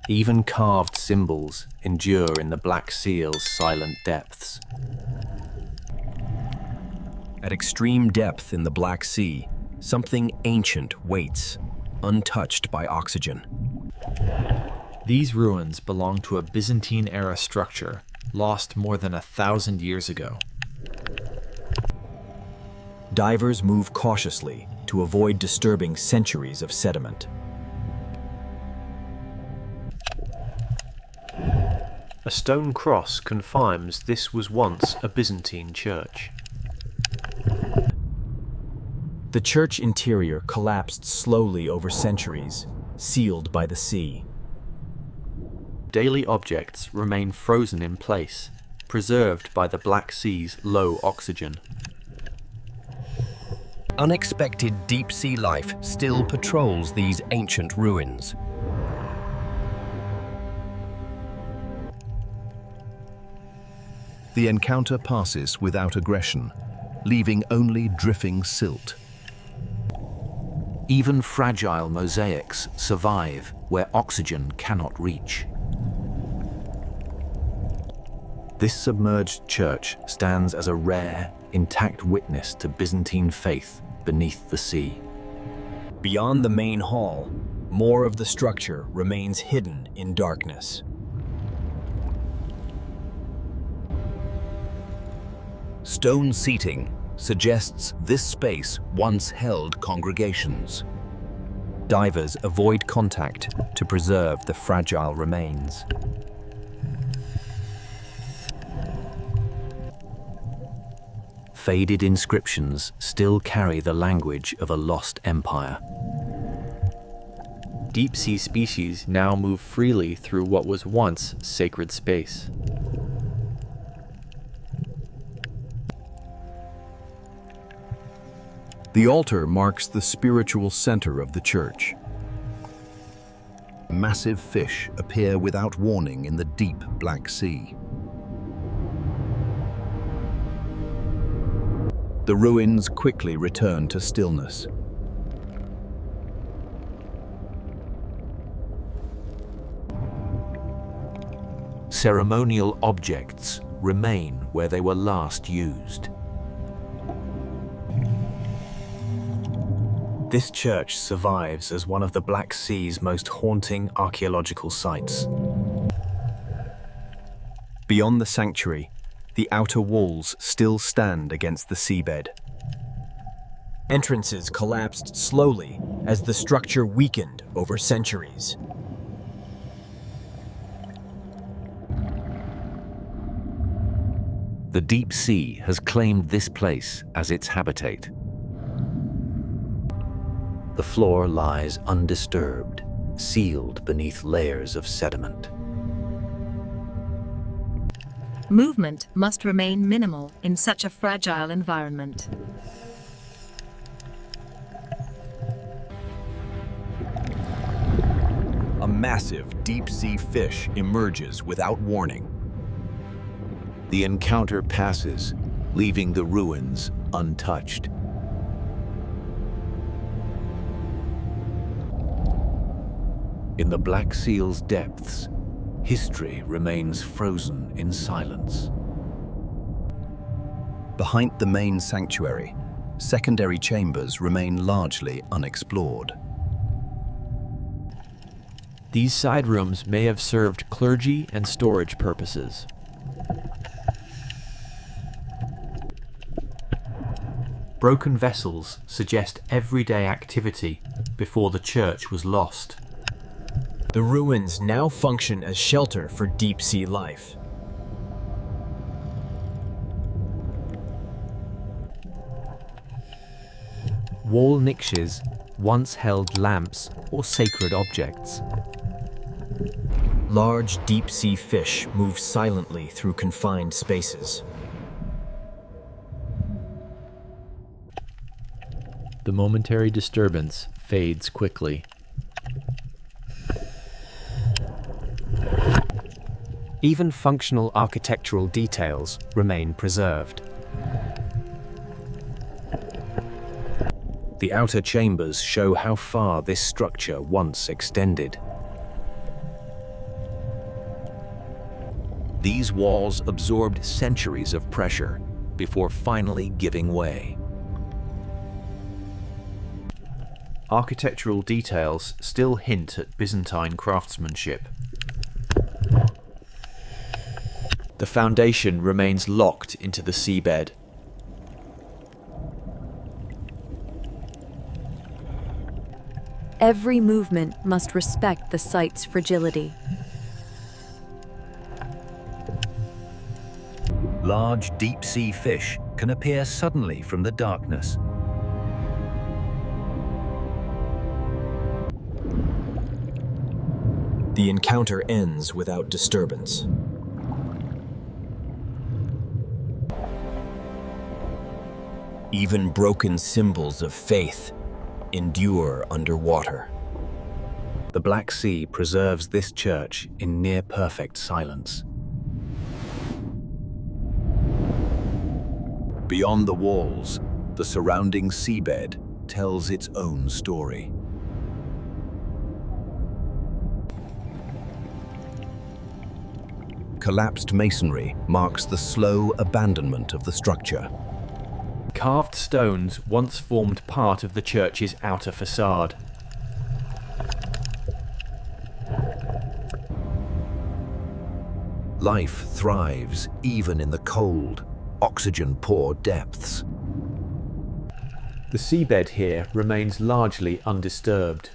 Even carved symbols endure in the Black Seal's silent depths. At extreme depth in the Black Sea, something ancient waits, untouched by oxygen. These ruins belong to a Byzantine-era structure lost more than 1,000 years ago. Divers move cautiously to avoid disturbing centuries of sediment. A stone cross confirms this was once a Byzantine church. The church interior collapsed slowly over centuries, sealed by the sea. Daily objects remain frozen in place, preserved by the Black Sea's low oxygen. Unexpected deep-sea life still patrols these ancient ruins. The encounter passes without aggression, leaving only drifting silt. Even fragile mosaics survive where oxygen cannot reach. This submerged church stands as a rare, intact witness to Byzantine faith beneath the sea. Beyond the main hall, more of the structure remains hidden in darkness. Stone seating suggests this space once held congregations. Divers avoid contact to preserve the fragile remains. Faded inscriptions still carry the language of a lost empire. Deep-sea species now move freely through what was once sacred space. The altar marks the spiritual center of the church. Massive fish appear without warning in the deep Black Sea. The ruins quickly return to stillness. Ceremonial objects remain where they were last used. This church survives as one of the Black Sea's most haunting archaeological sites. Beyond the sanctuary, the outer walls still stand against the seabed. Entrances collapsed slowly as the structure weakened over centuries. The deep sea has claimed this place as its habitat. The floor lies undisturbed, sealed beneath layers of sediment. Movement must remain minimal in such a fragile environment. A massive deep-sea fish emerges without warning. The encounter passes, leaving the ruins untouched. In the Black Seal's depths, history remains frozen in silence. Behind the main sanctuary, secondary chambers remain largely unexplored. These side rooms may have served clergy and storage purposes. Broken vessels suggest everyday activity before the church was lost. The ruins now function as shelter for deep-sea life. Wall niches once held lamps or sacred objects. Large deep-sea fish move silently through confined spaces. The momentary disturbance fades quickly. Even functional architectural details remain preserved. The outer chambers show how far this structure once extended. These walls absorbed centuries of pressure before finally giving way. Architectural details still hint at Byzantine craftsmanship. The foundation remains locked into the seabed. Every movement must respect the site's fragility. Large deep-sea fish can appear suddenly from the darkness. The encounter ends without disturbance. Even broken symbols of faith endure underwater. The Black Sea preserves this church in near-perfect silence. Beyond the walls, the surrounding seabed tells its own story. Collapsed masonry marks the slow abandonment of the structure. Carved stones once formed part of the church's outer facade. Life thrives even in the cold, oxygen-poor depths. The seabed here remains largely undisturbed.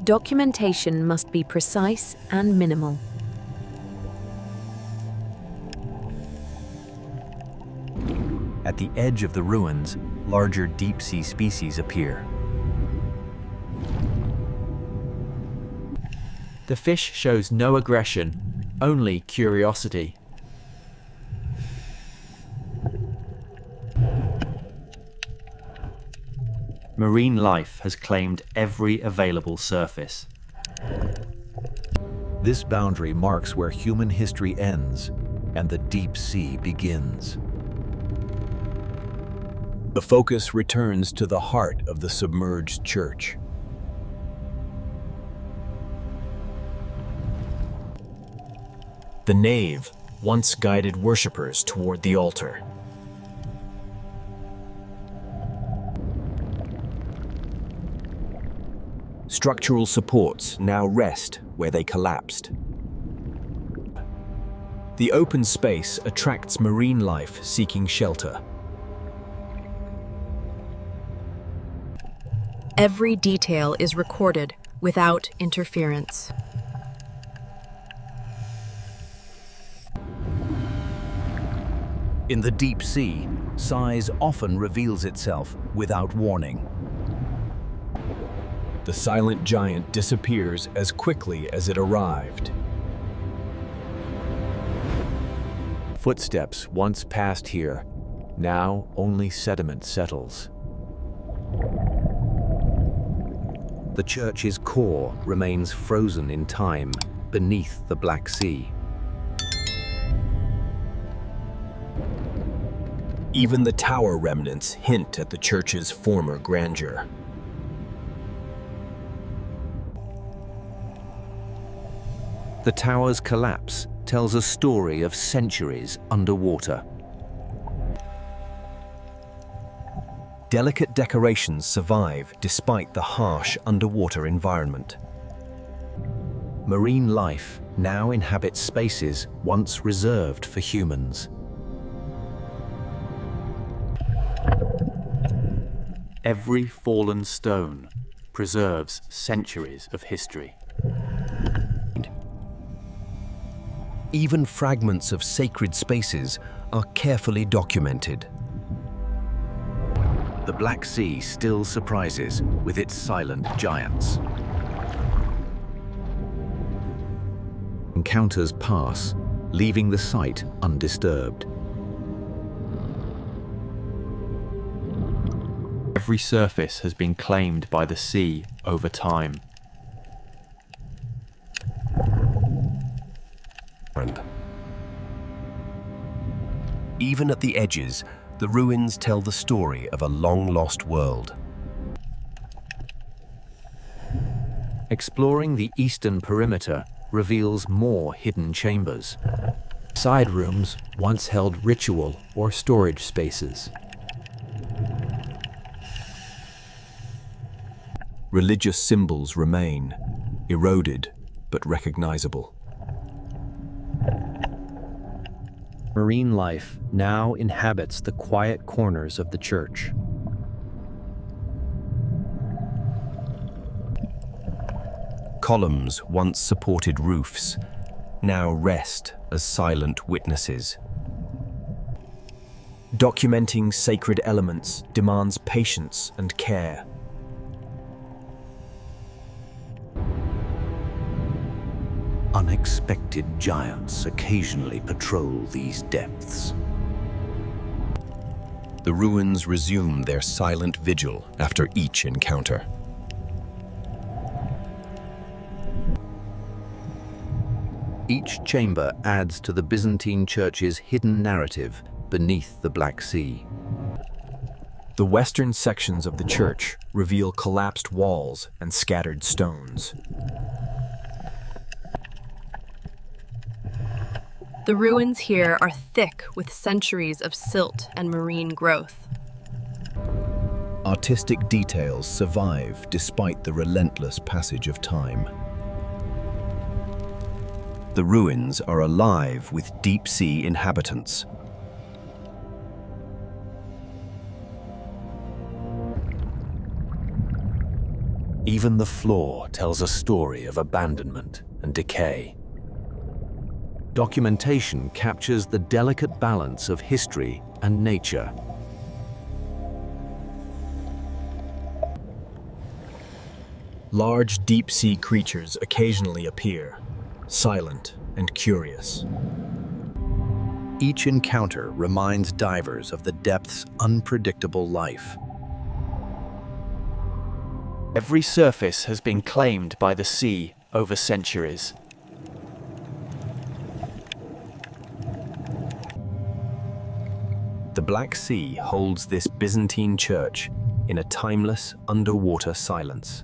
Documentation must be precise and minimal. At the edge of the ruins, larger deep-sea species appear. The fish shows no aggression, only curiosity. Marine life has claimed every available surface. This boundary marks where human history ends and the deep sea begins. The focus returns to the heart of the submerged church. The nave once guided worshippers toward the altar. Structural supports now rest where they collapsed. The open space attracts marine life seeking shelter. Every detail is recorded without interference. In the deep sea, size often reveals itself without warning. The silent giant disappears as quickly as it arrived. Footsteps once passed here, now only sediment settles. The church's core remains frozen in time beneath the Black Sea. Even the tower remnants hint at the church's former grandeur. The tower's collapse tells a story of centuries underwater. Delicate decorations survive despite the harsh underwater environment. Marine life now inhabits spaces once reserved for humans. Every fallen stone preserves centuries of history. Even fragments of sacred spaces are carefully documented. The Black Sea still surprises with its silent giants. Encounters pass, leaving the site undisturbed. Every surface has been claimed by the sea over time. Even at the edges, the ruins tell the story of a long-lost world. Exploring the eastern perimeter reveals more hidden chambers. Side rooms once held ritual or storage spaces. Religious symbols remain, eroded but recognizable. Marine life now inhabits the quiet corners of the church. Columns once supported roofs, now rest as silent witnesses. Documenting sacred elements demands patience and care. Unexpected giants occasionally patrol these depths. The ruins resume their silent vigil after each encounter. Each chamber adds to the Byzantine Church's hidden narrative beneath the Black Sea. The western sections of the church reveal collapsed walls and scattered stones. The ruins here are thick with centuries of silt and marine growth. Artistic details survive despite the relentless passage of time. The ruins are alive with deep-sea inhabitants. Even the floor tells a story of abandonment and decay. Documentation captures the delicate balance of history and nature. Large deep-sea creatures occasionally appear, silent and curious. Each encounter reminds divers of the depth's unpredictable life. Every surface has been claimed by the sea over centuries. The Black Sea holds this Byzantine church in a timeless underwater silence.